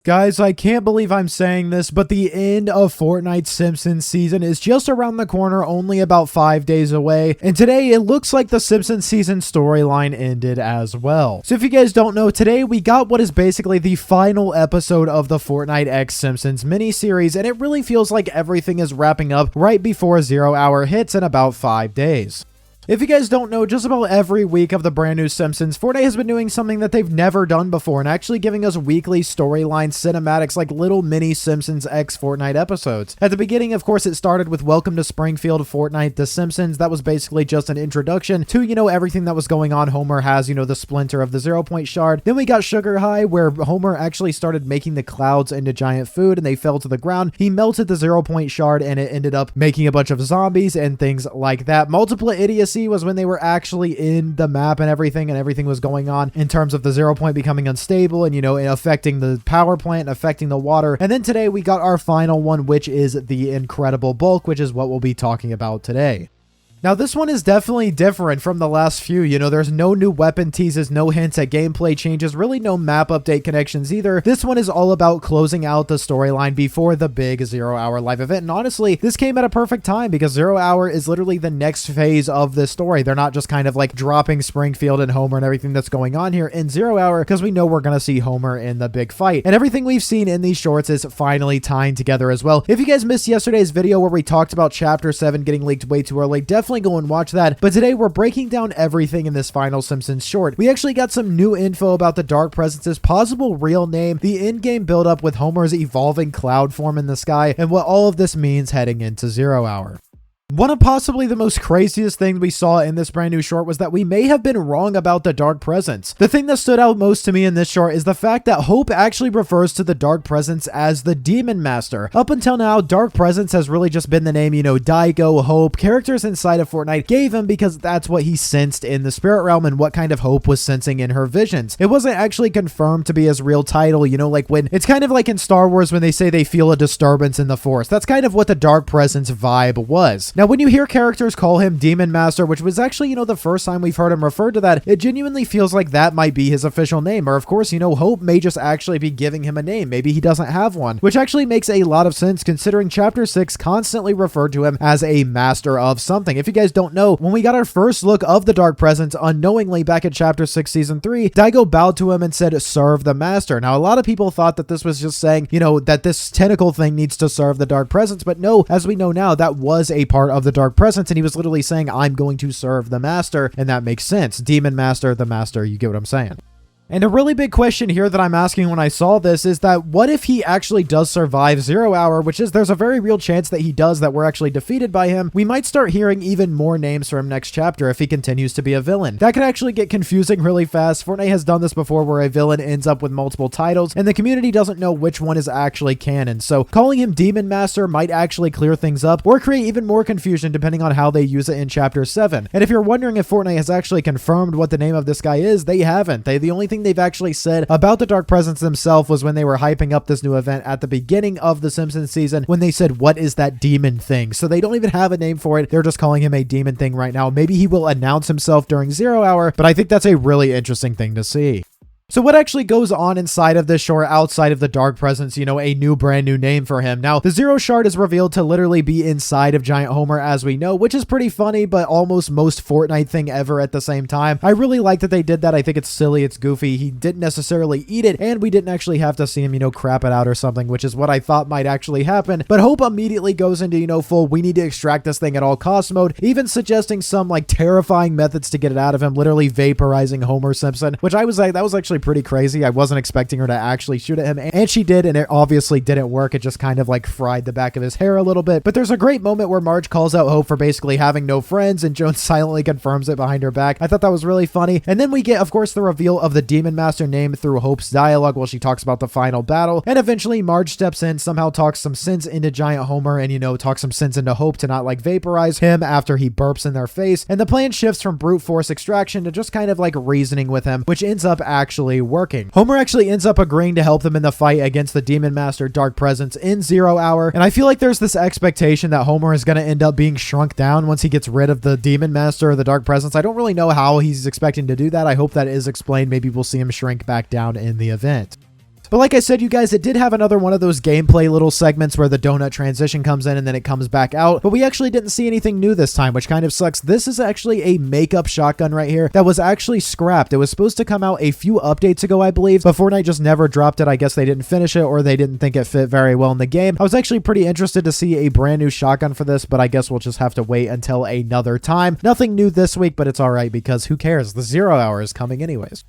Guys, I can't believe I'm saying this, but the end of Fortnite Simpsons season is just around the corner, only about 5 days away. And today, it looks like the Simpsons season storyline ended as well. So if you guys don't know, today we got what is basically the final episode of the Fortnite X Simpsons miniseries, and it really feels like everything is wrapping up right before 0 hour hits in about 5 days. If you guys don't know, just about every week of the brand new Simpsons, Fortnite has been doing something that they've never done before and actually giving us weekly storyline cinematics like little mini Simpsons X Fortnite episodes. At the beginning, of course, it started with Welcome to Springfield, Fortnite The Simpsons. That was basically just an introduction to, everything that was going on. Homer has, the splinter of the 0 point shard. Then we got Sugar High, where Homer actually started making the clouds into giant food and they fell to the ground. He melted the 0 point shard and it ended up making a bunch of zombies and things like that. Multiple Idiocy was when they were actually in the map and everything was going on in terms of the 0 point becoming unstable and, affecting the power plant, affecting the water. And then today we got our final one, which is the Incredible Bulk, which is what we'll be talking about today. Now, this one is definitely different from the last few. There's no new weapon teases, no hints at gameplay changes, really no map update connections either. This one is all about closing out the storyline before the big 0 hour live event. And honestly, this came at a perfect time because 0 hour is literally the next phase of this story. They're not just kind of like dropping Springfield and Homer and everything that's going on here in 0 hour because we know we're going to see Homer in the big fight. And everything we've seen in these shorts is finally tying together as well. If you guys missed yesterday's video where we talked about Chapter 7 getting leaked way too early, definitely go and watch that. But today we're breaking down everything in this final Simpsons short. We actually got some new info about the Dark Presence's possible real name, the in-game buildup with Homer's evolving cloud form in the sky, and what all of this means heading into 0 hour. One of possibly the most craziest things we saw in this brand new short was that we may have been wrong about the Dark Presence. The thing that stood out most to me in this short is the fact that Hope actually refers to the Dark Presence as the Demon Master. Up until now, Dark Presence has really just been the name, Daigo, Hope, characters inside of Fortnite gave him because that's what he sensed in the spirit realm and what kind of Hope was sensing in her visions. It wasn't actually confirmed to be his real title, like when it's kind of like in Star Wars when they say they feel a disturbance in the Force. That's kind of what the Dark Presence vibe was. Now, when you hear characters call him Demon Master, which was actually, the first time we've heard him referred to that, it genuinely feels like that might be his official name. Or of course, Hope may just actually be giving him a name. Maybe he doesn't have one, which actually makes a lot of sense considering Chapter 6 constantly referred to him as a master of something. If you guys don't know, when we got our first look of the Dark Presence unknowingly back at Chapter 6 Season 3, Daigo bowed to him and said, "Serve the Master." Now, a lot of people thought that this was just saying, that this tentacle thing needs to serve the Dark Presence, but no, as we know now, that was a part of the Dark Presence, and he was literally saying, "I'm going to serve the Master," and that makes sense. Demon Master, the Master, you get what I'm saying. And a really big question here that I'm asking when I saw this is that what if he actually does survive 0 hour, which is there's a very real chance that he does, that we're actually defeated by him. We might start hearing even more names from next chapter if he continues to be a villain. That could actually get confusing really fast. Fortnite has done this before where a villain ends up with multiple titles and the community doesn't know which one is actually canon. So calling him Demon Master might actually clear things up or create even more confusion depending on how they use it in Chapter 7. And if you're wondering if Fortnite has actually confirmed what the name of this guy is, they haven't. The only thing they've actually said about the Dark Presence themselves was when they were hyping up this new event at the beginning of the Simpsons season when they said, "What is that demon thing?" So they don't even have a name for it. They're just calling him a demon thing right now. Maybe he will announce himself during 0 hour, but I think that's a really interesting thing to see. So what actually goes on inside of this short outside of the Dark Presence, a new brand new name for him? Now, the Zero Shard is revealed to literally be inside of Giant Homer as we know, which is pretty funny, but almost most Fortnite thing ever at the same time. I really like that they did that. I think it's silly, it's goofy. He didn't necessarily eat it, and we didn't actually have to see him, crap it out or something, which is what I thought might actually happen. But Hope immediately goes into, full, we need to extract this thing at all costs mode, even suggesting some terrifying methods to get it out of him, literally vaporizing Homer Simpson, which I was like, that was actually pretty crazy. I wasn't expecting her to actually shoot at him, and she did, and it obviously didn't work. It just kind of fried the back of his hair a little bit. But there's a great moment where Marge calls out Hope for basically having no friends, and Joan silently confirms it behind her back. I thought that was really funny. And then we get, of course, the reveal of the Demon Master name through Hope's dialogue while she talks about the final battle. And eventually Marge steps in, somehow talks some sense into Giant Homer, and talks some sense into Hope to not vaporize him after he burps in their face. And the plan shifts from brute force extraction to just kind of reasoning with him, which ends up actually working. Homer actually ends up agreeing to help them in the fight against the Demon Master Dark Presence in 0 hour. And I feel like there's this expectation that Homer is going to end up being shrunk down once he gets rid of the Demon Master or the Dark Presence. I don't really know how he's expecting to do that. I hope that is explained. Maybe we'll see him shrink back down in the event. But like I said, you guys, it did have another one of those gameplay little segments where the donut transition comes in and then it comes back out, but we actually didn't see anything new this time, which kind of sucks. This is actually a makeup shotgun right here that was actually scrapped. It was supposed to come out a few updates ago, I believe, but Fortnite just never dropped it. I guess they didn't finish it or they didn't think it fit very well in the game. I was actually pretty interested to see a brand new shotgun for this, but I guess we'll just have to wait until another time. Nothing new this week, but it's all right because who cares? The 0 hour is coming anyways.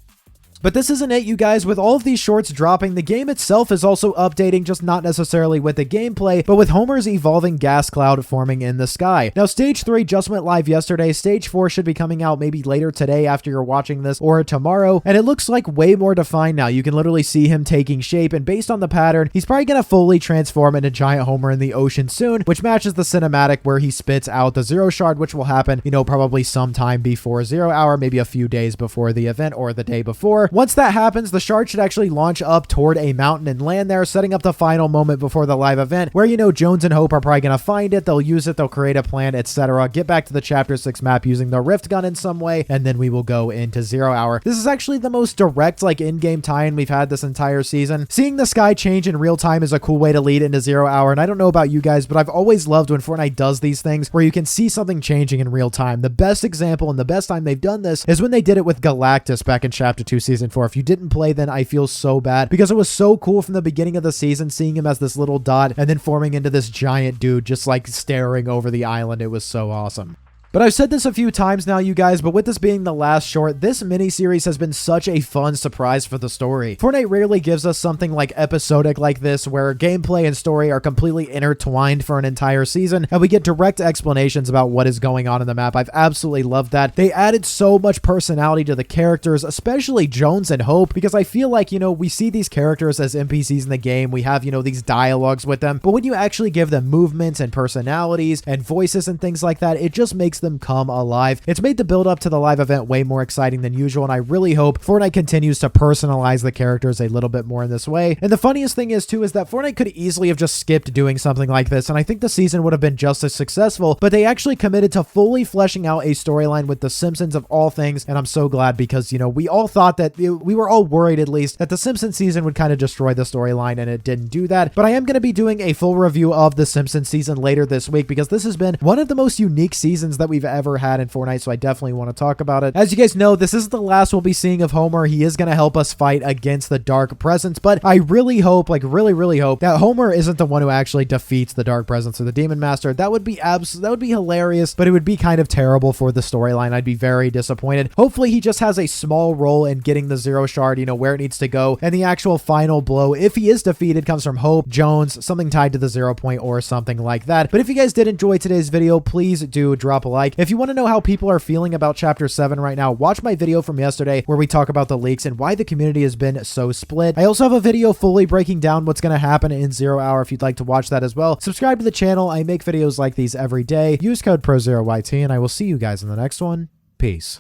But this isn't it, you guys. With all of these shorts dropping, the game itself is also updating, just not necessarily with the gameplay, but with Homer's evolving gas cloud forming in the sky. Now, Stage 3 just went live yesterday. Stage 4 should be coming out maybe later today after you're watching this, or tomorrow, and it looks like way more defined now. You can literally see him taking shape, and based on the pattern, he's probably going to fully transform into giant Homer in the ocean soon, which matches the cinematic where he spits out the Zero Shard, which will happen, probably sometime before 0 hour, maybe a few days before the event or the day before. Once that happens, the shard should actually launch up toward a mountain and land there, setting up the final moment before the live event where, Jones and Hope are probably going to find it, they'll use it, they'll create a plan, etc., get back to the Chapter 6 map using the Rift Gun in some way, and then we will go into 0 hour. This is actually the most direct, in-game tie-in we've had this entire season. Seeing the sky change in real time is a cool way to lead into 0 hour, and I don't know about you guys, but I've always loved when Fortnite does these things where you can see something changing in real time. The best example and the best time they've done this is when they did it with Galactus back in Chapter 2 Season 4. If you didn't play, then I feel so bad because it was so cool from the beginning of the season, seeing him as this little dot and then forming into this giant dude just staring over the island. It was so awesome. But I've said this a few times now, you guys, but with this being the last short, this mini-series has been such a fun surprise for the story. Fortnite rarely gives us something episodic like this, where gameplay and story are completely intertwined for an entire season, and we get direct explanations about what is going on in the map. I've absolutely loved that. They added so much personality to the characters, especially Jones and Hope, because I feel like, we see these characters as NPCs in the game. We have, these dialogues with them, but when you actually give them movements and personalities and voices and things like that, it just makes them come alive. It's made the build up to the live event way more exciting than usual, and I really hope Fortnite continues to personalize the characters a little bit more in this way. And the funniest thing is too is that Fortnite could easily have just skipped doing something like this, and I think the season would have been just as successful, but they actually committed to fully fleshing out a storyline with the Simpsons of all things, and I'm so glad because, we all thought that, we were all worried at least, that the Simpsons season would kind of destroy the storyline, and it didn't do that. But I am going to be doing a full review of the Simpsons season later this week because this has been one of the most unique seasons that we've ever had in Fortnite, so I definitely want to talk about it. As you guys know, this is the last we'll be seeing of Homer. He is going to help us fight against the Dark Presence, but I really hope, really hope that Homer isn't the one who actually defeats the Dark Presence or the Demon Master. That would be hilarious, but it would be kind of terrible for the storyline. I'd be very disappointed. Hopefully he just has a small role in getting the Zero Shard, where it needs to go, and the actual final blow, if he is defeated, comes from Hope, Jones, something tied to the 0 point or something like that. But if you guys did enjoy today's video, please do drop a like. If you want to know how people are feeling about Chapter 7 right now, watch my video from yesterday where we talk about the leaks and why the community has been so split. I also have a video fully breaking down what's going to happen in 0 hour if you'd like to watch that as well. Subscribe to the channel. I make videos like these every day. Use code PROZEROYT, and I will see you guys in the next one. Peace.